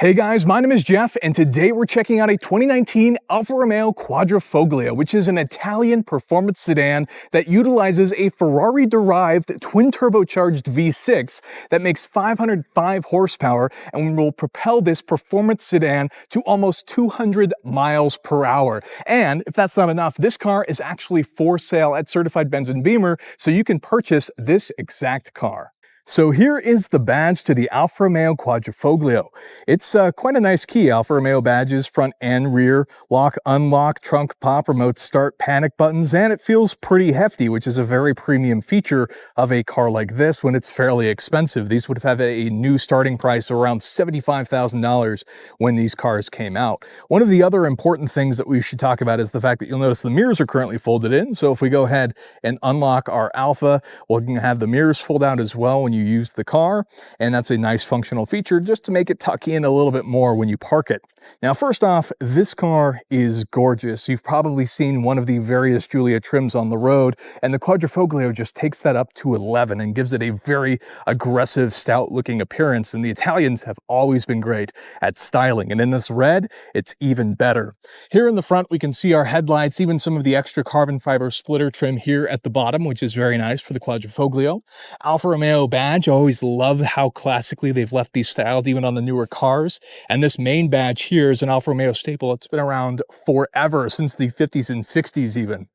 Hey guys, my name is Jeff, and today we're checking out a 2019 Alfa Romeo Quadrifoglio, which is an Italian performance sedan that utilizes a Ferrari Derived twin-turbocharged V6 that makes 505 horsepower and will propel this performance sedan to almost 200 miles per hour. And if that's not enough, this car is actually for sale at Certified Benz and Beamer, so you can purchase this exact car. So here is the badge to the Alfa Romeo Quadrifoglio. It's quite a nice key. Alfa Romeo badges, front and rear, lock, unlock, trunk pop, remote start, panic buttons, and it feels pretty hefty, which is a very premium feature of a car like this when it's fairly expensive. These would have a new starting price of around $75,000 when these cars came out. One of the other important things that we should talk about is the fact that you'll notice the mirrors are currently folded in. So if we go ahead and unlock our Alfa, we're going to have the mirrors fold out as well when you use the car, and that's a nice functional feature just to make it tuck in a little bit more when you park it. Now, first off, this car is gorgeous. You've probably seen one of the various Giulia trims on the road, and the Quadrifoglio just takes that up to 11 and gives it a very aggressive, stout-looking appearance, and the Italians have always been great at styling, and in this red, it's even better. Here in the front, we can see our headlights, even some of the extra carbon fiber splitter trim here at the bottom, which is very nice for the Quadrifoglio. Alfa Romeo badge. I always love how classically they've left these styled even on the newer cars. And this main badge here is an Alfa Romeo staple. It's been around forever, since the 50s and 60s even.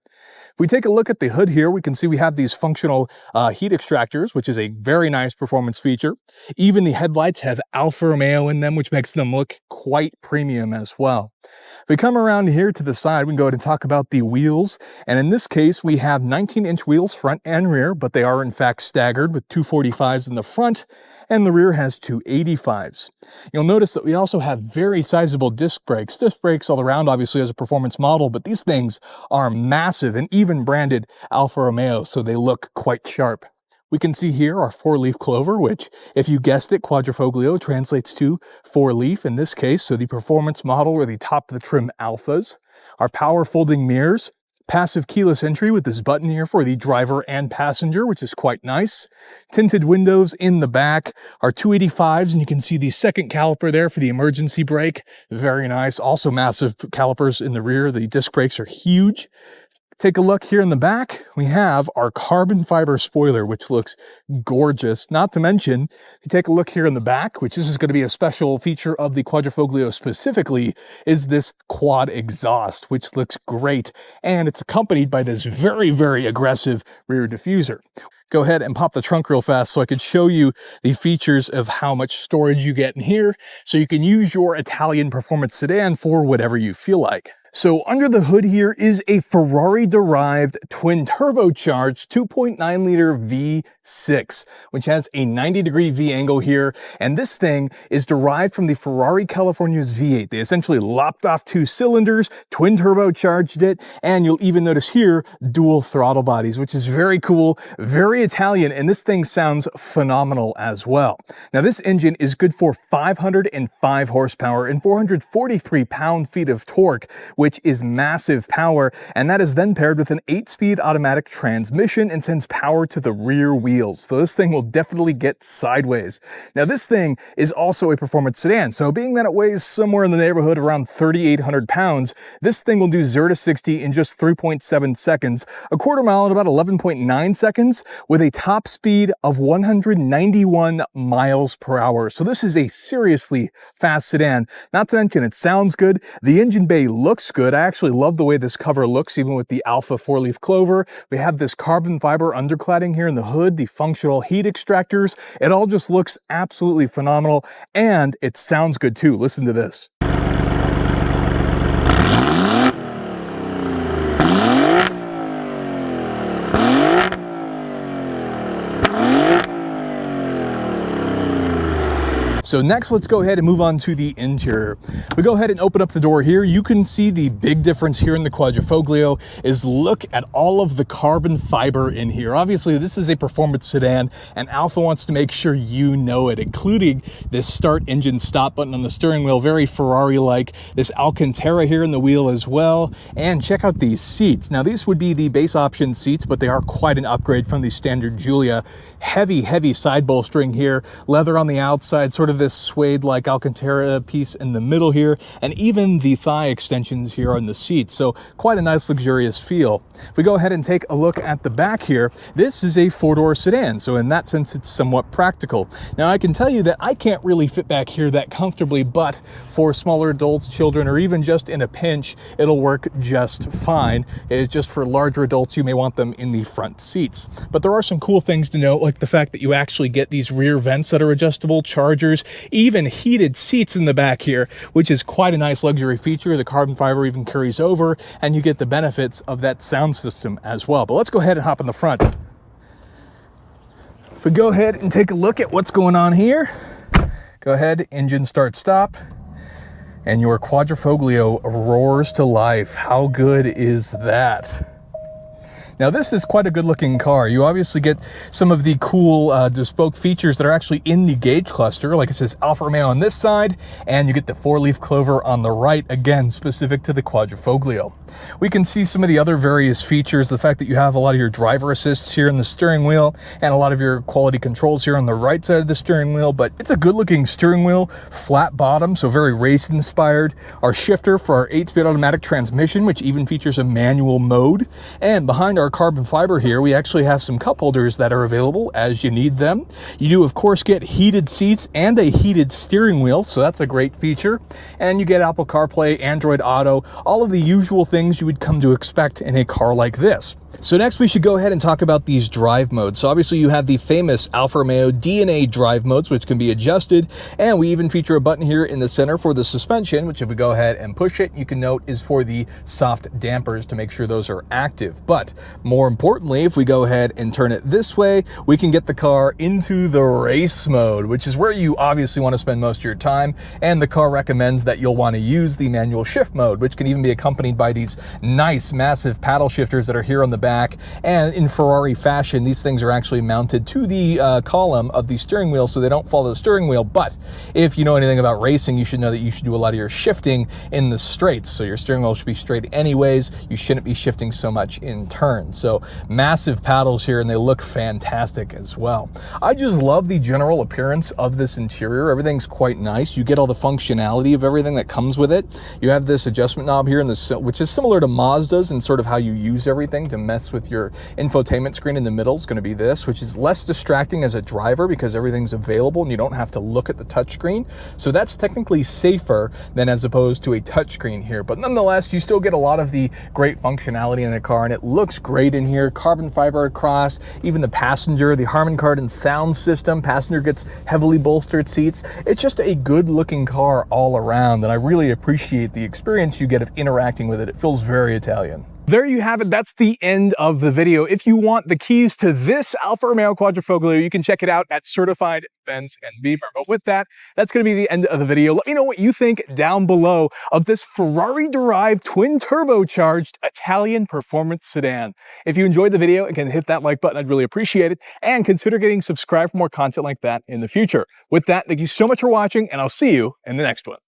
If we take a look at the hood here, we can see we have these functional heat extractors, which is a very nice performance feature. Even the headlights have Alfa Romeo in them, which makes them look quite premium as well. If we come around here to the side, we can go ahead and talk about the wheels. And in this case, we have 19-inch wheels front and rear, but they are in fact staggered with 245s in the front, and the rear has 285s. You'll notice that we also have very sizable disc brakes. Disc brakes all around, obviously, as a performance model, but these things are massive and even branded Alfa Romeo, so they look quite sharp. We can see here our four-leaf clover, which, if you guessed it, Quadrifoglio translates to four-leaf in this case, so the performance model or the top of the trim Alphas. Our power folding mirrors, passive keyless entry with this button here for the driver and passenger, which is quite nice. Tinted windows in the back, our 285s, and you can see the second caliper there for the emergency brake. Very nice. Also massive calipers in the rear. The disc brakes are huge. Take a look here in the back, we have our carbon fiber spoiler, which looks gorgeous. Not to mention, if you take a look here in the back, which this is going to be a special feature of the Quadrifoglio specifically, is this quad exhaust, which looks great. And it's accompanied by this very, very aggressive rear diffuser. Go ahead and pop the trunk real fast so I can show you the features of how much storage you get in here, so you can use your Italian performance sedan for whatever you feel like. So under the hood here is a Ferrari Derived twin-turbocharged 2.9-liter V6, which has a 90-degree V angle here, and this thing is derived from the Ferrari California's V8. They essentially lopped off two cylinders, twin-turbocharged it, and you'll even notice here dual throttle bodies, which is very cool, very Italian, and this thing sounds phenomenal as well. Now this engine is good for 505 horsepower and 443 pound-feet of torque, which is massive power, and that is then paired with an 8-speed automatic transmission and sends power to the rear wheels. So this thing will definitely get sideways. Now this thing is also a performance sedan, so being that it weighs somewhere in the neighborhood around 3,800 pounds, this thing will do 0 to 60 in just 3.7 seconds, a quarter mile in about 11.9 seconds, with a top speed of 191 miles per hour. So this is a seriously fast sedan. Not to mention, it sounds good. The engine bay looks good. I actually love the way this cover looks, even with the Alfa four-leaf clover. We have this carbon fiber undercladding here in the hood, the functional heat extractors. It all just looks absolutely phenomenal, and it sounds good too. Listen to this. So next, let's go ahead and move on to the interior. We go ahead and open up the door here. You can see the big difference here in the Quadrifoglio is look at all of the carbon fiber in here. Obviously, this is a performance sedan, and Alfa wants to make sure you know it, including this start engine stop button on the steering wheel, very Ferrari-like. This Alcantara here in the wheel as well. And check out these seats. Now, these would be the base option seats, but they are quite an upgrade from the standard Giulia. Heavy, heavy side bolstering here, leather on the outside, sort of this suede-like Alcantara piece in the middle here, and even the thigh extensions here on the seat. So quite a nice luxurious feel. If we go ahead and take a look at the back here, this is a four-door sedan, so in that sense it's somewhat practical. Now I can tell you that I can't really fit back here that comfortably, but for smaller adults, children, or even just in a pinch, it'll work just fine. It's just for larger adults, you may want them in the front seats. But there are some cool things to note, like the fact that you actually get these rear vents that are adjustable, chargers, even heated seats in the back here, which is quite a nice luxury feature. The carbon fiber even carries over, and you get the benefits of that sound system as well. But let's go ahead and hop in the front. If we go ahead and take a look at what's going on here, go ahead, engine start stop, and your Quadrifoglio roars to life. How good is that? Now this is quite a good looking car. You obviously get some of the cool bespoke features that are actually in the gauge cluster, like it says Alfa Romeo on this side, and you get the 4-leaf clover on the right, again specific to the Quadrifoglio. We can see some of the other various features, the fact that you have a lot of your driver assists here in the steering wheel and a lot of your quality controls here on the right side of the steering wheel, but it's a good looking steering wheel, flat bottom, so very race inspired. Our shifter for our 8-speed automatic transmission, which even features a manual mode, and behind our carbon fiber here, we actually have some cup holders that are available as you need them. You do of course get heated seats and a heated steering wheel, so that's a great feature. And you get Apple CarPlay, Android Auto, all of the usual things you would come to expect in a car like this. So next we should go ahead and talk about these drive modes. So obviously you have the famous Alfa Romeo DNA drive modes, which can be adjusted, and we even feature a button here in the center for the suspension, which if we go ahead and push it, you can note is for the soft dampers to make sure those are active. But more importantly, if we go ahead and turn it this way, we can get the car into the race mode, which is where you obviously want to spend most of your time, and the car recommends that you'll want to use the manual shift mode, which can even be accompanied by these nice massive paddle shifters that are here on the back. And in Ferrari fashion, these things are actually mounted to the column of the steering wheel so they don't follow the steering wheel. But if you know anything about racing, you should know that you should do a lot of your shifting in the straights. So your steering wheel should be straight anyways. You shouldn't be shifting so much in turn. So massive paddles here, and they look fantastic as well. I just love the general appearance of this interior. Everything's quite nice. You get all the functionality of everything that comes with it. You have this adjustment knob here, which is similar to Mazda's in sort of how you use everything to mess with your infotainment screen. In the middle is going to be this, which is less distracting as a driver because everything's available and you don't have to look at the touchscreen. So that's technically safer than as opposed to a touchscreen here. But nonetheless, you still get a lot of the great functionality in the car, and it looks great in here. Carbon fiber across, even the passenger, the Harman Kardon sound system. Passenger gets heavily bolstered seats. It's just a good looking car all around, and I really appreciate the experience you get of interacting with it. It feels very Italian. There you have it. That's the end of the video. If you want the keys to this Alfa Romeo Quadrifoglio, you can check it out at Certified Benz and Beamer. But with that, that's going to be the end of the video. Let me know what you think down below of this Ferrari-derived twin-turbocharged Italian performance sedan. If you enjoyed the video, again, hit that like button. I'd really appreciate it. And consider getting subscribed for more content like that in the future. With that, thank you so much for watching, and I'll see you in the next one.